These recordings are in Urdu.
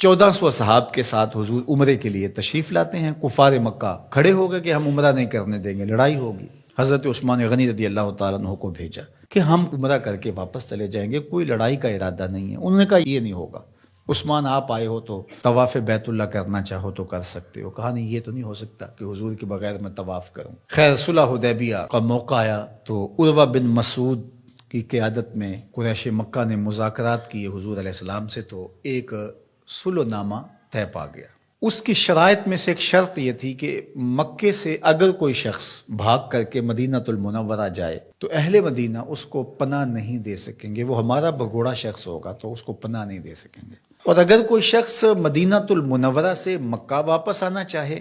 1400 صحاب کے ساتھ حضور عمرے کے لیے تشریف لاتے ہیں. کفار مکہ کھڑے ہو گئے کہ ہم عمرہ نہیں کرنے دیں گے، لڑائی ہوگی. حضرت عثمان غنی رضی اللہ تعالیٰ عنہ کو بھیجا کہ ہم عمرہ کر کے واپس چلے جائیں گے، کوئی لڑائی کا ارادہ نہیں ہے. انہوں نے کہا یہ نہیں ہوگا. عثمان آپ آئے ہو تو طواف بیت اللہ کرنا چاہو تو کر سکتے ہو. کہا نہیں، یہ تو نہیں ہو سکتا کہ حضور کے بغیر میں طواف کروں. خیر صلح حدیبیہ کا موقع آیا تو عروہ بن مسعود کی قیادت میں قریش مکہ نے مذاکرات کیے حضور علیہ السلام سے، تو ایک صلح نامہ طے پا گیا. اس کی شرائط میں سے ایک شرط یہ تھی کہ مکے سے اگر کوئی شخص بھاگ کر کے مدینہ المنورہ جائے تو اہل مدینہ اس کو پناہ نہیں دے سکیں گے. وہ ہمارا بگوڑا شخص ہوگا تو اس کو پناہ نہیں دے سکیں گے. اور اگر کوئی شخص مدینہ المنورہ سے مکہ واپس آنا چاہے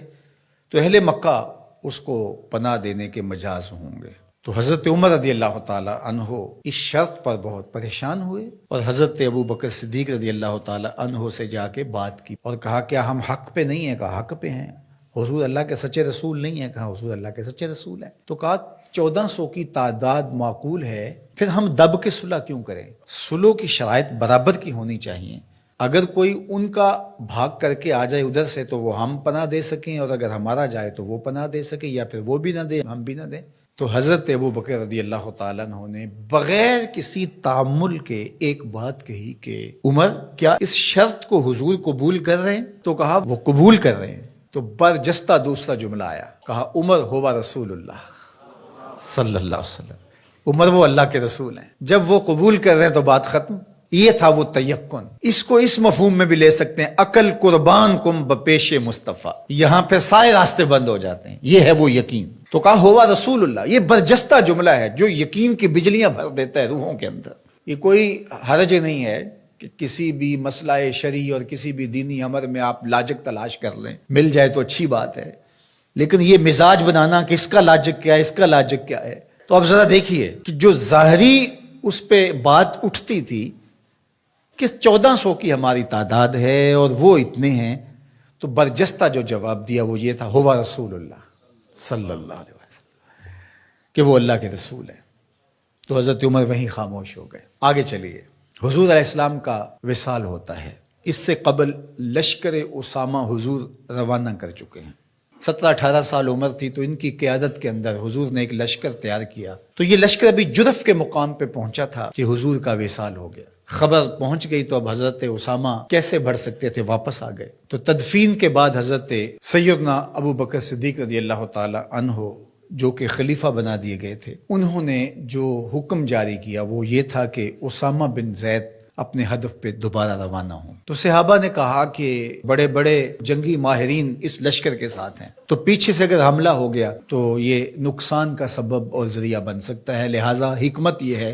تو اہل مکہ اس کو پناہ دینے کے مجاز ہوں گے. تو حضرت عمر رضی اللہ تعالی عنہ اس شرط پر بہت پریشان ہوئے اور حضرت ابو بکر صدیق رضی اللہ تعالی عنہ سے جا کے بات کی اور کہا کیا ہم حق پہ نہیں ہیں؟ کہا حق پہ ہیں. حضور اللہ کے سچے رسول نہیں ہیں؟ کہا حضور اللہ کے سچے رسول ہیں. تو کہا 1400 کی تعداد معقول ہے، پھر ہم دب کے صلح کیوں کریں؟ صلح کی شرائط برابر کی ہونی چاہیے. اگر کوئی ان کا بھاگ کر کے آ جائے ادھر سے تو وہ ہم پناہ دے سکیں، اور اگر ہمارا جائے تو وہ پناہ دے سکیں، یا پھر وہ بھی نہ دے ہم بھی نہ دیں. تو حضرت ابو بکر رضی اللہ تعالیٰ عنہ نے بغیر کسی تعامل کے ایک بات کہی کہ عمر کیا اس شرط کو حضور قبول کر رہے ہیں؟ تو کہا وہ قبول کر رہے ہیں. تو برجستہ دوسرا جملہ آیا، کہا عمر ہوا رسول اللہ صلی اللہ علیہ وسلم. عمر وہ اللہ کے رسول ہیں. جب وہ قبول کر رہے ہیں تو بات ختم. یہ تھا وہ تیقن. اس کو اس مفہوم میں بھی لے سکتے ہیں، عقل قربان کم بپیش مصطفیٰ. یہاں پہ سارے راستے بند ہو جاتے ہیں. یہ ہے وہ یقین. تو کہا ہوا رسول اللہ. یہ برجستہ جملہ ہے جو یقین کی بجلیاں بھر دیتا ہے روحوں کے اندر. یہ کوئی حرج نہیں ہے کہ کسی بھی مسئلہ شرعی اور کسی بھی دینی امر میں آپ لاجک تلاش کر لیں، مل جائے تو اچھی بات ہے. لیکن یہ مزاج بنانا کہ اس کا لاجک کیا ہے، اس کا لاجک کیا ہے. تو اب ذرا دیکھیے کہ جو ظاہری اس پہ بات اٹھتی تھی کہ 1400 کی ہماری تعداد ہے اور وہ اتنے ہیں، تو برجستہ جو جواب دیا وہ یہ تھا ہوا رسول اللہ صلی اللہ علیہ وسلم، کہ وہ اللہ کے رسول ہیں. تو حضرت عمر وہیں خاموش ہو گئے. آگے چلیے. حضور علیہ السلام کا وصال ہوتا ہے. اس سے قبل لشکر اسامہ حضور روانہ کر چکے ہیں. 17-18 سال عمر تھی تو ان کی قیادت کے اندر حضور نے ایک لشکر تیار کیا. تو یہ لشکر ابھی جرف کے مقام پہ پہنچا تھا کہ حضور کا وصال ہو گیا. خبر پہنچ گئی تو اب حضرت اسامہ کیسے بڑھ سکتے تھے، واپس آ گئے. تو تدفین کے بعد حضرت سیدنا ابو بکر صدیق رضی اللہ تعالی عنہ جو کہ خلیفہ بنا دیے گئے تھے، انہوں نے جو حکم جاری کیا وہ یہ تھا کہ اسامہ بن زید اپنے ہدف پہ دوبارہ روانہ ہوں. تو صحابہ نے کہا کہ بڑے بڑے جنگی ماہرین اس لشکر کے ساتھ ہیں، تو پیچھے سے اگر حملہ ہو گیا تو یہ نقصان کا سبب اور ذریعہ بن سکتا ہے. لہٰذا حکمت یہ ہے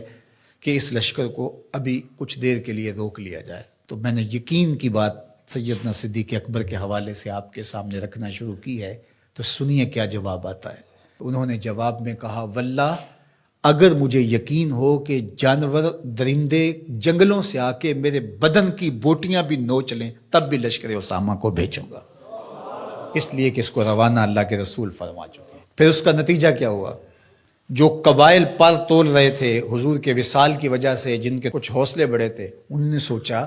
کہ اس لشکر کو ابھی کچھ دیر کے لیے روک لیا جائے. تو میں نے یقین کی بات سیدنا صدیق اکبر کے حوالے سے آپ کے سامنے رکھنا شروع کی ہے. تو سنیے کیا جواب آتا ہے. انہوں نے جواب میں کہا واللہ اگر مجھے یقین ہو کہ جانور درندے جنگلوں سے آ کے میرے بدن کی بوٹیاں بھی نوچ لیں تب بھی لشکر اسامہ کو بھیجوں گا، اس لیے کہ اس کو روانہ اللہ کے رسول فرما چکے ہیں. پھر اس کا نتیجہ کیا ہوا؟ جو قبائل پر تول رہے تھے حضور کے وصال کی وجہ سے، جن کے کچھ حوصلے بڑے تھے، انہوں نے سوچا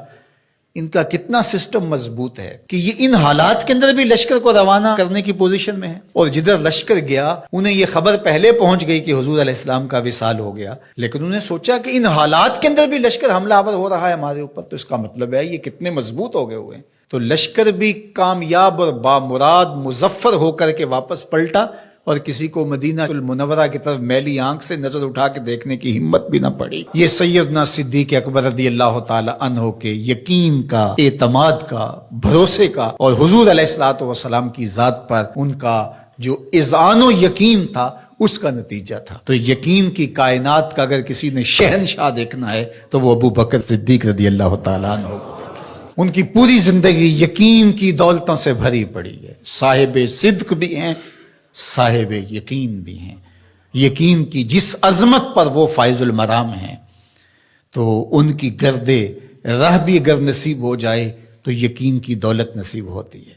ان کا کتنا سسٹم مضبوط ہے کہ یہ ان حالات کے اندر بھی لشکر کو روانہ کرنے کی پوزیشن میں ہے. اور جدھر لشکر گیا انہیں یہ خبر پہلے پہنچ گئی کہ حضور علیہ السلام کا وصال ہو گیا، لیکن انہوں نے سوچا کہ ان حالات کے اندر بھی لشکر حملہ آور ہو رہا ہے ہمارے اوپر، تو اس کا مطلب ہے یہ کتنے مضبوط ہو گئے ہوئے ہیں. تو لشکر بھی کامیاب اور بامراد مظفر ہو کر کے واپس پلٹا، اور کسی کو مدینہ المنورہ کی طرف میلی آنکھ سے نظر اٹھا کے دیکھنے کی ہمت بھی نہ پڑی. یہ سیدنا صدیق اکبر رضی اللہ تعالی عنہ کے یقین کا، اعتماد کا، بھروسے کا، اور حضور علیہ الصلوۃ والسلام کی ذات پر ان کا جو اذعان و یقین تھا اس کا نتیجہ تھا. تو یقین کی کائنات کا اگر کسی نے شہنشاہ دیکھنا ہے تو وہ ابو بکر صدیق رضی اللہ تعالی عنہ کو دیکھے. ان کی پوری زندگی یقین کی دولتوں سے بھری پڑی ہے. صاحب صدق بھی ہیں، صاحب یقین بھی ہیں. یقین کی جس عظمت پر وہ فائز المرام ہیں، تو ان کی گرد راہ بھی اگر نصیب ہو جائے تو یقین کی دولت نصیب ہوتی ہے.